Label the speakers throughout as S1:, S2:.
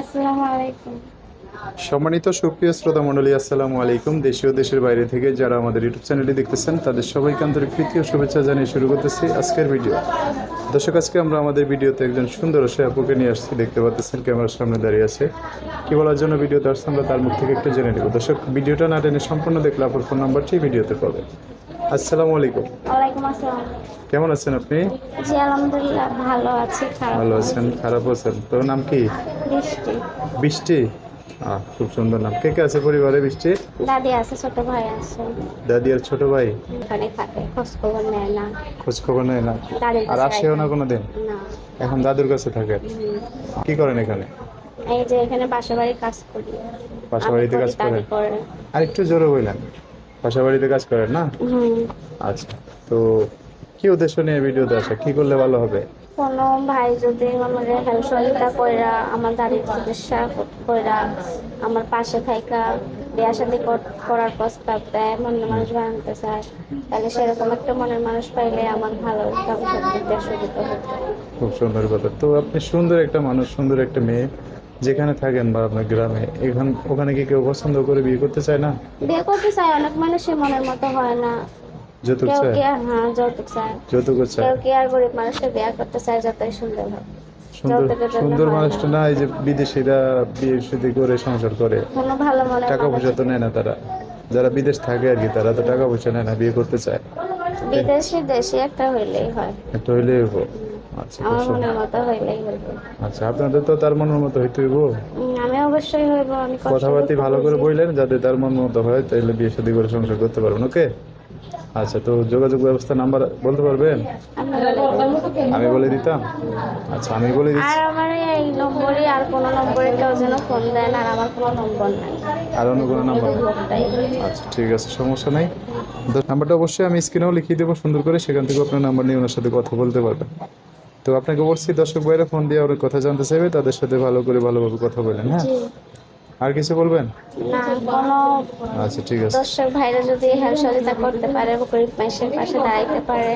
S1: আসসালামু আলাইকুম।
S2: সম্মানিত সুপ্রিয় শ্রোতা মণ্ডলী, আসসালামু আলাইকুম। দেশীয় দেশের বাইরে থেকে যারা আমাদের ইউটিউব চ্যানেলটি দেখতেছেন তাদের সবাইকে আন্তরিক প্রীতি ও শুভেচ্ছা জানিয়ে শুরু করতেছি আজকের ভিডিও। দর্শক, আজকে আমরা আমাদের ভিডিওতে একজন সুন্দর সে আপুকে নিয়ে আসছি। দেখতে পাচ্ছেন ক্যামেরার সামনে দাঁড়িয়ে আছে। কি বলার জন্য ভিডিওতে আসছে আমরা তার মুখ থেকে একটু জেনে নেব। দর্শক, ভিডিওটা না টেনে সম্পূর্ণ দেখলে আপুর ফোন নাম্বারটি ভিডিওতে পাবে। আসসালামু আলাইকুম।
S1: ওয়ালাইকুম আসসালাম।
S2: কেমন আছেন আপনি?
S1: জি আলহামদুলিল্লাহ ভালো আছি।
S2: ভালো আছেন? খারাপ আছেন? তোর নাম কি?
S1: বৃষ্টি।
S2: বৃষ্টি। খুব সুন্দর নাম। কে কে আছে পরিবারে বৃষ্টির?
S1: দাদি আছে, ছোট ভাই আছে।
S2: দাদি আর ছোট ভাই
S1: ওখানে থাকে, খোঁজ খবর নেয় না।
S2: খোঁজ খবর নেয় না?
S1: দাদির
S2: আর
S1: কাছে
S2: আসেও না
S1: রাখে।
S2: কোনোদিন?
S1: না।
S2: এখন দাদুর কাছে থাকে। কি করেন এখানে?
S1: এই যে এখানে বাসা বাড়ির কাজ করি।
S2: বাসা
S1: আমি
S2: বাড়িতে
S1: করি,
S2: কাজ করেন?
S1: দাদি করে।
S2: আর একটু জোরে বললেন। বাসা বাড়িতে কাজ করেন না?
S1: হুম।
S2: আচ্ছা, তো কি উদ্দেশ্য নিয়ে ভিডিওতে আসা? কি করলে ভালো হবে?
S1: কোনো ভাই যদি আমাদের হেল্প সহযোগিতা কইরা, আমার দাদির চিকিৎসা কইরা, আমার পাশে থাইকা বিয়া শাদী করার প্রস্তাব দেয়, মনের মানুষ বানাতে চায়, তাহলে সেরকম একটা মনের মানুষ পাইলে আমার ভালো দিতে সুবিধা হতো।
S2: খুব সুন্দর কথা। তো আপনি সুন্দর একটা মানুষ, সুন্দর একটা মেয়ে, যেখানে থাকেন বা আপনার গ্রামে, ওখানে কি কেউ পছন্দ করে বিয়ে করতে চায় না?
S1: বিয়ে করতে চায়, অনেক মানুষের মনের মতো হয় না।
S2: যৌতুক
S1: কেউ
S2: চায়?
S1: কি হ্যাঁ যৌতুক চায়,
S2: যৌতুক চায়?
S1: কেউ কি আর গরিব মানুষকে বিয়ে করতে চায় যতই সুন্দর হোক।
S2: সুন্দর
S1: যৌতুকের জন্য
S2: সুন্দর
S1: হয়
S2: মানুষটা না, এই যে বিদেশিরা বিয়ে শাদী করে সংসার করে,
S1: কোনো ভালো মনের
S2: টাকা
S1: মানুষ।
S2: পয়সা তো নেয় না তারা। যারা বিদেশ থাকে আর কি, তারা তো টাকা পয়সা নেয় না, বিয়ে করতে চায়।
S1: বিদেশি দেশি একটা হইলেই হয়।
S2: একটা হইলে হইব। আচ্ছা, খুব
S1: আমার
S2: সুন্দর।
S1: মনের মতো হইলেই হইব।
S2: আচ্ছা, আপনাদের তো তার মনের মতো হইতে হইব।
S1: আমি অবশ্যই হইব। আমি কষ্ট
S2: কথাবার্তি
S1: করতে
S2: ভালো করে
S1: বুঝি।
S2: বললেন, যাতে তার মন মতো হয়, তাইলে বিয়ে শাদী করে সংসার করতে পারবেন। ওকে। আচ্ছা, তো যোগাযোগ ব্যবস্থা নাম্বার বলতে পারবেন?
S1: আমি বলে দিব।
S2: আমি বলে দিতাম? আচ্ছা, আমি বলে
S1: আর
S2: দিচ্ছি।
S1: আমার এই নম্বরে আর কোনো নম্বরে কেউ যেন ফোন দেন, আর আমার কোনো নম্বর নাই।
S2: আর অন্য কোনো নাম্বার?
S1: লোকটাই।
S2: আচ্ছা, ঠিক আছে, সমস্যা নাই। নাম্বারটা অবশ্যই আমি স্ক্রিনেও লিখিয়ে দেবো সুন্দর করে, সেখান থেকে আপনার নাম্বার নিয়ে ওনার সাথে কথা বলতে পারবেন। তো আপনাকে বলছি, দর্শক ভাইরা ফোন দিয়ে অনেক কথা জানতে চাইবে, তাদের সাথে ভালোভাবে কথা বলেন। হ্যাঁ,
S1: জি।
S2: আর কিছু বলবেন?
S1: না, কোনো
S2: আচ্ছা, ঠিক আছে।
S1: দর্শক ভাইরা যদি হেল্প সহযোগিতা করতে পারে, গরিব মানুষের পাশে দাঁড়াইতে পারে,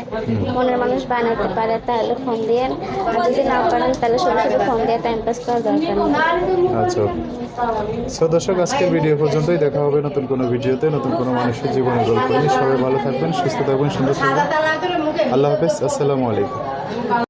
S1: মনের মানুষ বানাতে পারে, তাহলে ফোন দিয়ে। আর যদি না পারেন তাহলে শুধু শুধু ফোন দিয়ে টাইম পাস করা দরকার নেই।
S2: আচ্ছা, সো দর্শক, আজকের ভিডিও পর্যন্তই। দেখা হবে নতুন কোনো ভিডিওতে, নতুন কোনো মানুষের জীবনের গল্প নিয়ে। সবাই ভালো থাকবেন, সুস্থ থাকবেন, সুন্দর থাকবেন। আল্লাহ হাফেজ। আসসালামু আলাইকুম।